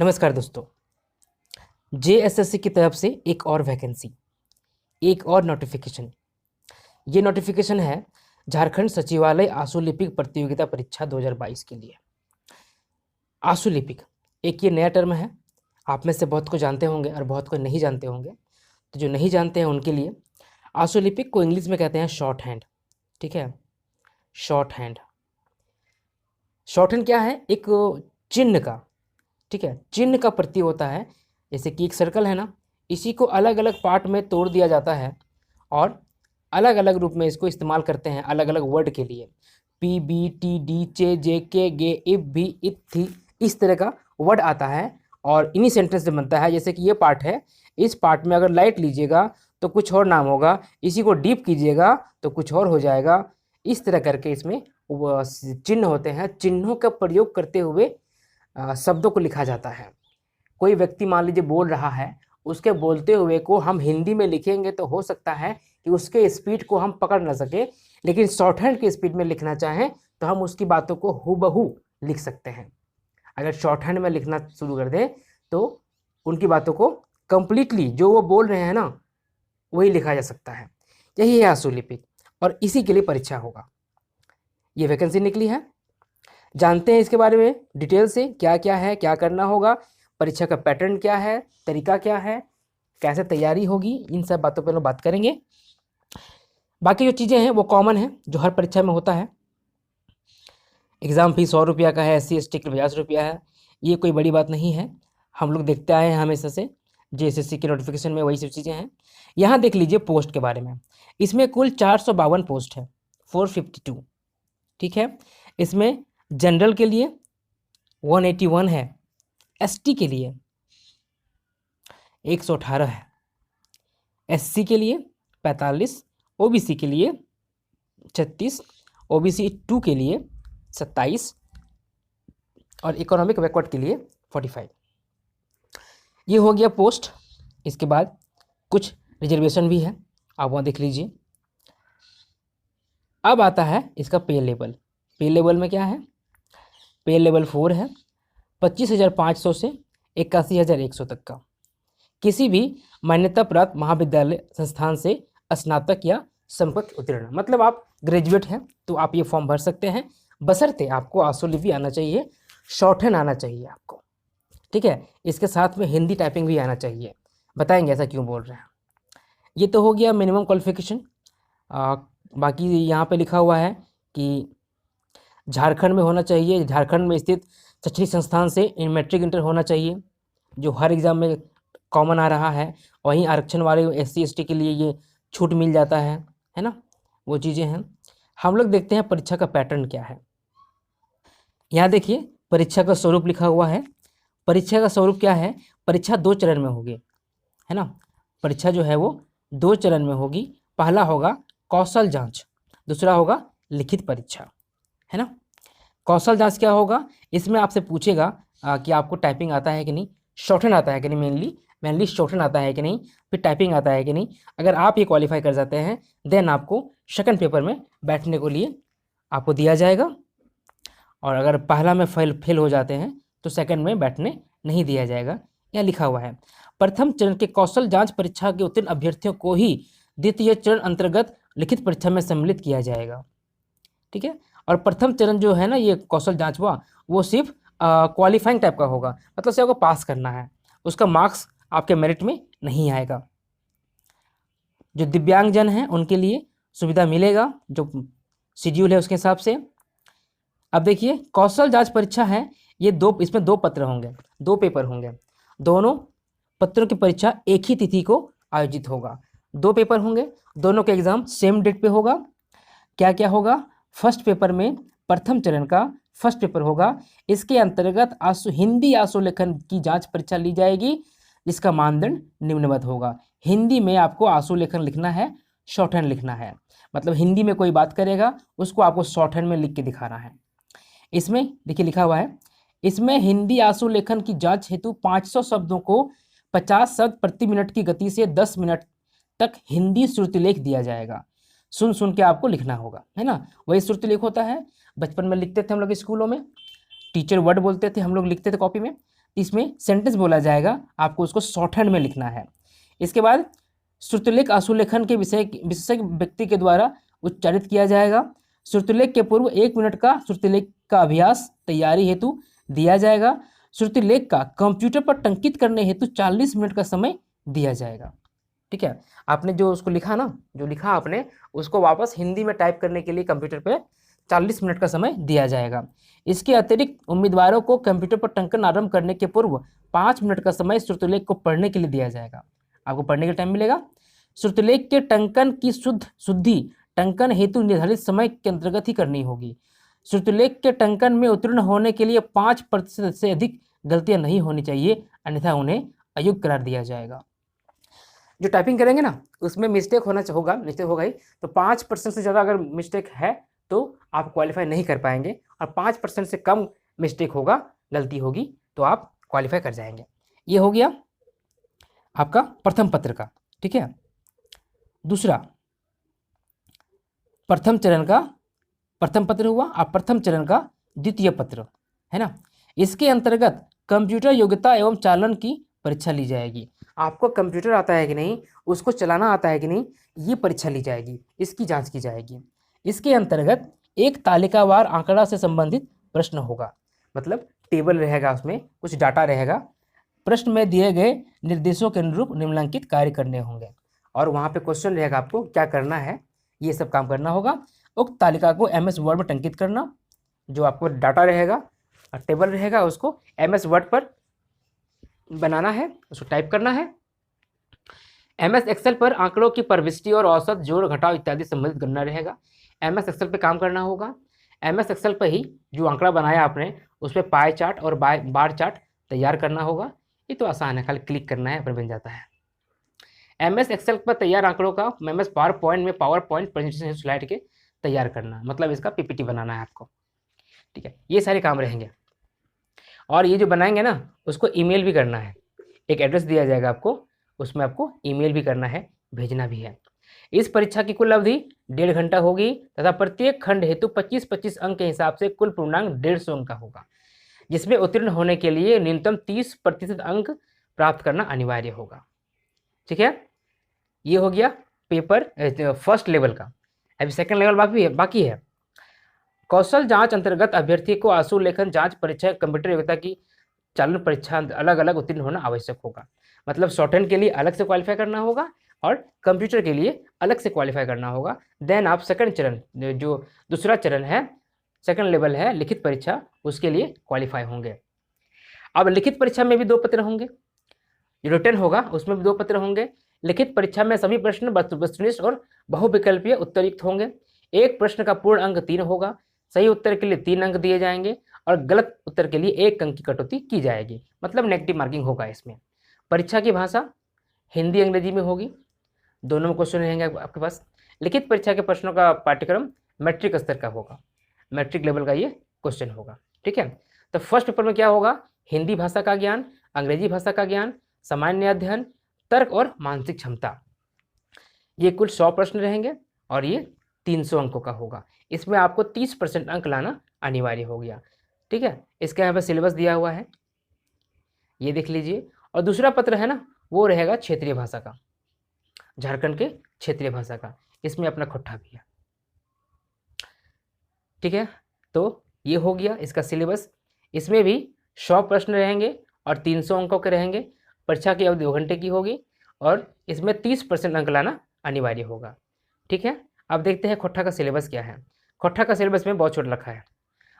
नमस्कार दोस्तों। जेएसएससी की तरफ से एक और वैकेंसी, एक और नोटिफिकेशन। ये नोटिफिकेशन है झारखंड सचिवालय आशुलिपिक प्रतियोगिता परीक्षा 2022 के लिए। आशुलिपिक एक ये नया टर्म है, आप में से बहुत को जानते होंगे और बहुत को नहीं जानते होंगे। तो जो नहीं जानते हैं उनके लिए आशुलिपिक को इंग्लिश में कहते हैं शॉर्ट हैंड। ठीक है, शॉर्ट हैंड। शॉर्ट हैंड क्या है? एक चिन्ह का, ठीक है, चिन्ह का प्रतीक होता है। जैसे कि एक सर्कल है ना, इसी को अलग अलग पार्ट में तोड़ दिया जाता है और अलग अलग रूप में इसको इस्तेमाल करते हैं अलग अलग वर्ड के लिए। पी बी टी डी चे जे के गे इफ भी इत थी, इस तरह का वर्ड आता है और इन्हीं सेंटेंस से बनता है। जैसे कि ये पार्ट है, इस पार्ट में अगर लाइट लीजिएगा तो कुछ और नाम होगा, इसी को डीप कीजिएगा तो कुछ और हो जाएगा। इस तरह करके इसमें चिन्ह होते हैं। चिन्हों का प्रयोग करते हुए शब्दों को लिखा जाता है। कोई व्यक्ति मान लीजिए बोल रहा है, उसके बोलते हुए को हम हिंदी में लिखेंगे तो हो सकता है कि उसके स्पीड को हम पकड़ ना सके, लेकिन शॉर्ट हैंड की स्पीड में लिखना चाहें तो हम उसकी बातों को हूबहू लिख सकते हैं। अगर शॉर्ट हैंड में लिखना शुरू कर दें तो उनकी बातों को कंप्लीटली जो वो बोल रहे हैं ना वही लिखा जा सकता है। यही है आशुलिपिक और इसी के लिए परीक्षा होगा। ये वैकेंसी निकली है, जानते हैं इसके बारे में डिटेल से, क्या क्या है, क्या करना होगा, परीक्षा का पैटर्न क्या है, तरीका क्या है, कैसे तैयारी होगी, इन सब बातों पर हम बात करेंगे। बाकी जो चीज़ें हैं वो कॉमन है, जो हर परीक्षा में होता है। एग्ज़ाम फीस 100 रुपया का है, SC ST के 50 रुपया है। ये कोई बड़ी बात नहीं है, हम लोग देखते आए हैं हमेशा से। JSSC के नोटिफिकेशन में वही सब चीज़ें हैं। यहाँ देख लीजिए पोस्ट के बारे में। इसमें कुल 452 पोस्ट है, 452। ठीक है, इसमें जनरल के लिए 181 है, ST के लिए 118 है, SC के लिए 45, OBC के लिए 36, OBC 2 के लिए 27 और इकोनॉमिक बैकवर्ड के लिए 45। ये हो गया पोस्ट। इसके बाद कुछ रिजर्वेशन भी है, आप वहाँ देख लीजिए। अब आता है इसका पे लेवल। पे लेवल में क्या है? पे लेवल 4 है, 25,500 से 81,100 तक का। किसी भी मान्यता प्राप्त महाविद्यालय संस्थान से स्नातक या समकक्ष उत्तीर्ण, मतलब आप ग्रेजुएट हैं तो आप ये फॉर्म भर सकते हैं, बशर्ते आपको आशुलिपि आना चाहिए, शॉर्ट हैंड आना चाहिए आपको। ठीक है, इसके साथ में हिंदी टाइपिंग भी आना चाहिए। बताएंगे ऐसा क्यों बोल रहे हैं। ये तो हो गया मिनिमम क्वालिफिकेशन। बाकी यहाँ पे लिखा हुआ है कि झारखंड में होना चाहिए, झारखंड में स्थित शैक्षणिक संस्थान से मैट्रिक इंटर होना चाहिए, जो हर एग्ज़ाम में कॉमन आ रहा है। वहीं आरक्षण वाले SC ST के लिए ये छूट मिल जाता है ना, वो चीज़ें हैं। हम लोग देखते हैं परीक्षा का पैटर्न क्या है। यहाँ देखिए परीक्षा का स्वरूप लिखा हुआ है। परीक्षा का स्वरूप क्या है? परीक्षा 2 चरण में होगी, है ना। परीक्षा जो है वो 2 चरण में होगी। पहला होगा कौशल जांच, दूसरा होगा लिखित परीक्षा, है ना। कौशल जांच क्या होगा? इसमें आपसे पूछेगा कि आपको टाइपिंग आता है कि नहीं, शॉर्ट हैंड आता है कि नहीं, मेनली शॉर्ट हैंड आता है कि नहीं, फिर टाइपिंग आता है कि नहीं। अगर आप ये क्वालिफाई कर जाते हैं देन आपको सेकंड पेपर में बैठने को लिए आपको दिया जाएगा, और अगर पहला में फेल हो जाते हैं तो सेकंड में बैठने नहीं दिया जाएगा। यह लिखा हुआ है। प्रथम चरण के कौशल जांच परीक्षा के उत्तीर्ण अभ्यर्थियों को ही द्वितीय चरण अंतर्गत लिखित परीक्षा में सम्मिलित किया जाएगा। ठीक है, और प्रथम चरण जो है ना, ये कौशल जांच हुआ, वो सिर्फ क्वालिफाइंग टाइप का होगा, मतलब से आपको पास करना है, उसका मार्क्स आपके मेरिट में नहीं आएगा। जो दिव्यांगजन हैं उनके लिए सुविधा मिलेगा, जो शेड्यूल है उसके हिसाब से। अब देखिए कौशल जांच परीक्षा है, ये इसमें 2 पत्र होंगे, 2 पेपर होंगे। दोनों पत्रों की परीक्षा एक ही तिथि को आयोजित होगा। 2 पेपर होंगे, दोनों के एग्जाम सेम डेट पे होगा। क्या क्या होगा? फर्स्ट पेपर में प्रथम चरण का फर्स्ट पेपर होगा। इसके अंतर्गत हिंदी आशुलेखन की जांच परीक्षा ली जाएगी, जिसका मानदंड निम्नवत होगा। हिंदी में आपको आशुलेखन लिखना है, शॉर्ट हैंड लिखना है, मतलब हिंदी में कोई बात करेगा उसको आपको शॉर्ट हैंड में लिख के दिखाना है। इसमें देखिए लिखा हुआ है, इसमें हिंदी आशुलेखन की जांच हेतु 500 शब्दों को 50 शब्द प्रति मिनट की गति से 10 मिनट तक हिंदी श्रुतिलेख दिया जाएगा। सुन सुन के आपको लिखना होगा, है ना। वही श्रुतिलेख होता है, बचपन में लिखते थे हम लोग स्कूलों में, टीचर वर्ड बोलते थे, हम लोग लिखते थे कॉपी में, इसमें सेंटेंस बोला जाएगा, आपको उसको शॉर्ट हैंड में लिखना है। इसके बाद श्रुतिलेख आशुलेखन के विशेषज्ञ व्यक्ति के द्वारा उच्चारित किया जाएगा। श्रुतिलेख के पूर्व 1 मिनट का श्रुतिलेख का अभ्यास तैयारी हेतु दिया जाएगा। श्रुतिलेख का कंप्यूटर पर टंकित करने हेतु 40 मिनट का समय दिया जाएगा। ठीक है, आपने जो उसको लिखा ना, जो लिखा आपने उसको वापस हिंदी में टाइप करने के लिए कंप्यूटर पे 40 मिनट का समय दिया जाएगा। इसके अतिरिक्त उम्मीदवारों को कंप्यूटर पर टंकन आरंभ करने के पूर्व 5 मिनट का समय श्रुतिलेख को पढ़ने के लिए दिया जाएगा। आपको पढ़ने के टाइम मिलेगा। श्रुतिलेख के टंकन की शुद्धि टंकन हेतु निर्धारित समय के अंतर्गत ही करनी होगी। श्रुतिलेख के टंकन में उत्तीर्ण होने के लिए 5% से अधिक गलतियां नहीं होनी चाहिए, अन्यथा उन्हें अयोग्य करार दिया जाएगा। जो टाइपिंग करेंगे ना उसमें मिस्टेक होगा ही, तो 5% से ज़्यादा अगर मिस्टेक है तो आप क्वालिफाई नहीं कर पाएंगे, और 5% से कम मिस्टेक होगा, गलती होगी, तो आप क्वालिफाई कर जाएंगे। ये हो गया आपका प्रथम पत्र का। ठीक है, दूसरा प्रथम पत्र हुआ। अब प्रथम चरण का द्वितीय पत्र है ना, इसके अंतर्गत कंप्यूटर योग्यता एवं चालन की परीक्षा ली जाएगी। आपको कंप्यूटर आता है कि नहीं, उसको चलाना आता है कि नहीं, ये परीक्षा ली जाएगी, इसकी जांच की जाएगी। इसके अंतर्गत एक तालिकावार आंकड़ा से संबंधित प्रश्न होगा, मतलब टेबल रहेगा, उसमें कुछ डाटा रहेगा, प्रश्न में दिए गए निर्देशों के अनुरूप निम्नलिखित कार्य करने होंगे, और वहाँ पे क्वेश्चन रहेगा, आपको क्या करना है, ये सब काम करना होगा। उक्त तालिका को MS वर्ड में टंकित करना, जो आपको डाटा रहेगा और टेबल रहेगा उसको MS वर्ड पर बनाना है, उसको टाइप करना है। MS एक्सेल पर आंकड़ों की प्रविष्टि और औसत, जोड़ घटाव इत्यादि संबंधित गणना रहेगा। MS एक्सेल पे काम करना होगा। MS एक्सेल पर ही जो आंकड़ा बनाया आपने उस पर पाई चार्ट और बार चार्ट तैयार करना होगा। ये तो आसान है, खाली क्लिक करना है, अपने बन जाता है। MS एक्सेल पर तैयार आंकड़ों का MS power point presentation slide के तैयार करना, मतलब इसका PPT बनाना है आपको। ठीक है, ये सारे काम रहेंगे। और ये जो बनाएंगे ना उसको ईमेल भी करना है, एक एड्रेस दिया जाएगा आपको, उसमें आपको ईमेल भी करना है, भेजना भी है। इस परीक्षा की कुल अवधि 1.5 घंटा होगी तथा प्रत्येक खंड हेतु 25-25 अंक के हिसाब से कुल पूर्णांक 150 अंक का होगा, जिसमें उत्तीर्ण होने के लिए न्यूनतम 30% अंक प्राप्त करना अनिवार्य होगा। ठीक है, ये हो गया पेपर फर्स्ट लेवल का। अभी सेकंड लेवल बाकी है। कौशल जांच अंतर्गत अभ्यर्थी को आंसू लेखन जांच परीक्षा, कंप्यूटर योग्यता की चालन परीक्षा अलग अलग उत्तीर्ण होना आवश्यक होगा। मतलब शॉर्ट हैंड के लिए अलग से क्वालिफाई करना होगा और कंप्यूटर के लिए अलग से क्वालिफाई करना होगा। देन आप सेकंड चरण, जो दूसरा चरण है, सेकंड लेवल है लिखित परीक्षा, उसके लिए क्वालिफाई होंगे। अब लिखित परीक्षा में भी 2 पत्र होंगे, जो रिटर्न होगा उसमें भी 2 पत्र होंगे। लिखित परीक्षा में सभी प्रश्न वस्तुनिष्ठ और बहुविकल्पीय उत्तरयुक्त होंगे। एक प्रश्न का पूर्ण अंक 3 होगा, सही उत्तर के लिए 3 अंक दिए जाएंगे और गलत उत्तर के लिए 1 अंक की कटौती की जाएगी, मतलब नेगेटिव मार्किंग होगा इसमें। परीक्षा की भाषा हिंदी अंग्रेजी में होगी, दोनों में क्वेश्चन रहेंगे आपके पास। लिखित परीक्षा के प्रश्नों का पाठ्यक्रम मैट्रिक स्तर का होगा, मैट्रिक लेवल का ये क्वेश्चन होगा। ठीक है, तो फर्स्ट पेपर में क्या होगा, हिंदी भाषा का ज्ञान, अंग्रेजी भाषा का ज्ञान, सामान्य अध्ययन, तर्क और मानसिक क्षमता। ये कुल 100 प्रश्न रहेंगे और ये 300 अंकों का होगा। इसमें आपको 30% अंक लाना अनिवार्य हो गया। ठीक है, इसका यहाँ पर सिलेबस दिया हुआ है, ये देख लीजिए। और दूसरा पत्र है ना, वो रहेगा क्षेत्रीय भाषा का, झारखंड के क्षेत्रीय भाषा का, इसमें अपना खुट्टा भी है। ठीक है, तो ये हो गया इसका सिलेबस। इसमें भी 100 प्रश्न रहेंगे और 300 अंकों के रहेंगे। परीक्षा की अवधि 2 घंटे की होगी और इसमें 30% अंक लाना अनिवार्य होगा। ठीक है, अब देखते हैं खुट्टा का सिलेबस क्या है। खुट्टा का सिलेबस में बहुत छोटा रखा है,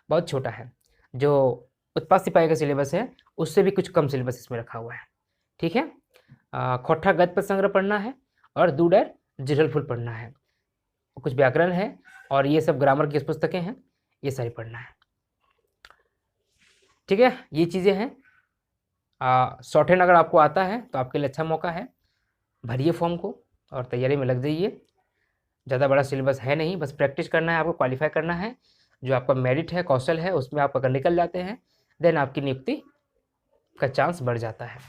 बहुत छोटा है। जो उत्पाद सिपाही का सिलेबस है उससे भी कुछ कम सिलेबस इसमें रखा हुआ है। ठीक है, खुट्टा गद्य पद संग्रह पढ़ना है और दूडर जिरल फुल पढ़ना है, कुछ व्याकरण है और ये सब ग्रामर की पुस्तकें हैं, ये सारी पढ़ना है। ठीक है, ये चीज़ें हैं। शॉर्ट हैंड अगर आपको आता है तो आपके लिए अच्छा मौका है, भरिए फॉर्म को और तैयारी में लग जाइए। ज़्यादा बड़ा सिलेबस है नहीं, बस प्रैक्टिस करना है, आपको क्वालिफाई करना है। जो आपका मेरिट है, कौशल है, उसमें आप अगर निकल जाते हैं देन आपकी नियुक्ति का चांस बढ़ जाता है।